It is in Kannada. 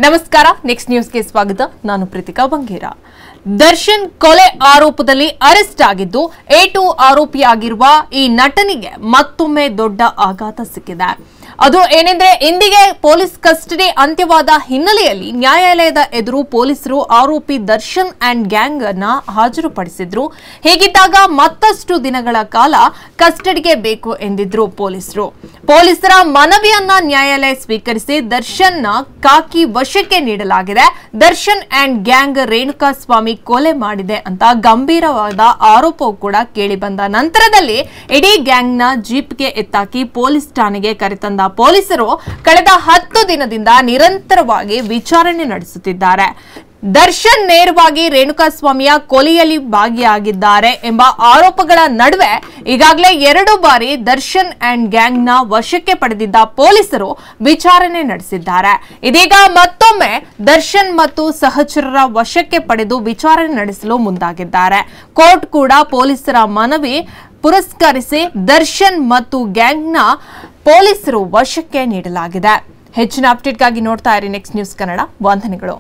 ನಮಸ್ಕಾರ ನೆಕ್ಸ್ಟ್ ನ್ಯೂಸ್ಗೆ ಸ್ವಾಗತ ನಾನು ಪ್ರೀತಿಕಾ ಬಂಗೇರ ದರ್ಶನ್ ಕೊಲೆ ಆರೋಪದಲ್ಲಿ ಅರೆಸ್ಟ್ ಆಗಿದ್ದು A2 ಆರೋಪಿಯಾಗಿರುವ ಈ ನಟನಿಗೆ ಮತ್ತೊಮ್ಮೆ ದೊಡ್ಡ ಆಘಾತ ಸಿಕ್ಕಿದೆ ಅದು ಏನೆಂದ್ರೆ ಇಂದಿಗೆ ಪೊಲೀಸ್ ಕಸ್ಟಡಿ ಅಂತ್ಯವಾದ ಹಿನ್ನೆಲೆಯಲ್ಲಿ ನ್ಯಾಯಾಲಯದ ಎದುರು ಪೊಲೀಸರು ಆರೋಪಿ ದರ್ಶನ್ ಅಂಡ್ ಗ್ಯಾಂಗ್ ಅನ್ನ ಹಾಜರುಪಡಿಸಿದ್ರು ಹೀಗಿದ್ದಾಗ ಮತ್ತಷ್ಟು ದಿನಗಳ ಕಾಲ ಕಸ್ಟಡಿಗೆ ಬೇಕು ಎಂದಿದ್ರು ಪೊಲೀಸರ ಮನವಿಯನ್ನ ನ್ಯಾಯಾಲಯ ಸ್ವೀಕರಿಸಿ ದರ್ಶನ್ನ ಕಾಕಿ ವಶಕ್ಕೆ ನೀಡಲಾಗಿದೆ ದರ್ಶನ್ ಅಂಡ್ ಗ್ಯಾಂಗ್ ರೇಣುಕಾಸ್ವಾಮಿ ಕೊಲೆ ಮಾಡಿದೆ ಅಂತ ಗಂಭೀರವಾದ ಆರೋಪವೂ ಕೂಡ ಕೇಳಿಬಂದ ನಂತರದಲ್ಲಿ ಇಡೀ ಗ್ಯಾಂಗ್ನ ಜೀಪ್ಗೆ ಎತ್ತಾಕಿ ಪೊಲೀಸ್ ಠಾಣೆಗೆ ಕರೆತಂದ ಪೊಲೀಸರು ಕಳೆದ 10 ದಿನದಿಂದ ನಿರಂತರವಾಗಿ ವಿಚಾರಣೆ ನಡೆಸುತ್ತಿದ್ದಾರೆ ದರ್ಶನ್ ನೇರವಾಗಿ ರೇಣುಕಾಸ್ವಾಮಿಯ ಕೊಲೆಯಲ್ಲಿ ಭಾಗಿಯಾಗಿದ್ದಾರೆ ಎಂಬ ಆರೋಪಗಳ ನಡುವೆ ಈಗಾಗಲೇ 2 ಬಾರಿ ದರ್ಶನ್ ಅಂಡ್ ಗ್ಯಾಂಗ್ನ ವಶಕ್ಕೆ ಪಡೆದಿದ್ದ ಪೊಲೀಸರು ವಿಚಾರಣೆ ನಡೆಸಿದ್ದಾರೆ ಇದೀಗ ಮತ್ತೊಮ್ಮೆ ದರ್ಶನ್ ಮತ್ತು ಸಹಚರರ ವಶಕ್ಕೆ ಪಡೆದು ವಿಚಾರಣೆ ನಡೆಸಲು ಮುಂದಾಗಿದ್ದಾರೆ ಕೋರ್ಟ್ ಕೂಡ ಪೊಲೀಸರ ಮನವಿ ಪುರಸ್ಕರಿಸಿ ದರ್ಶನ್ ಮತ್ತು ಗ್ಯಾಂಗ್ನ ಪೊಲೀಸರು ವಶಕ್ಕೆ ನೀಡಲಾಗಿದೆ ಹೆಚ್ಚಿನ ಅಪ್ಡೇಟ್ಗಾಗಿ ನೋಡ್ತಾ ಇರಿ ನೆಕ್ಸ್ಟ್ ನ್ಯೂಸ್ ಕನ್ನಡ ವಂದನೆಗಳು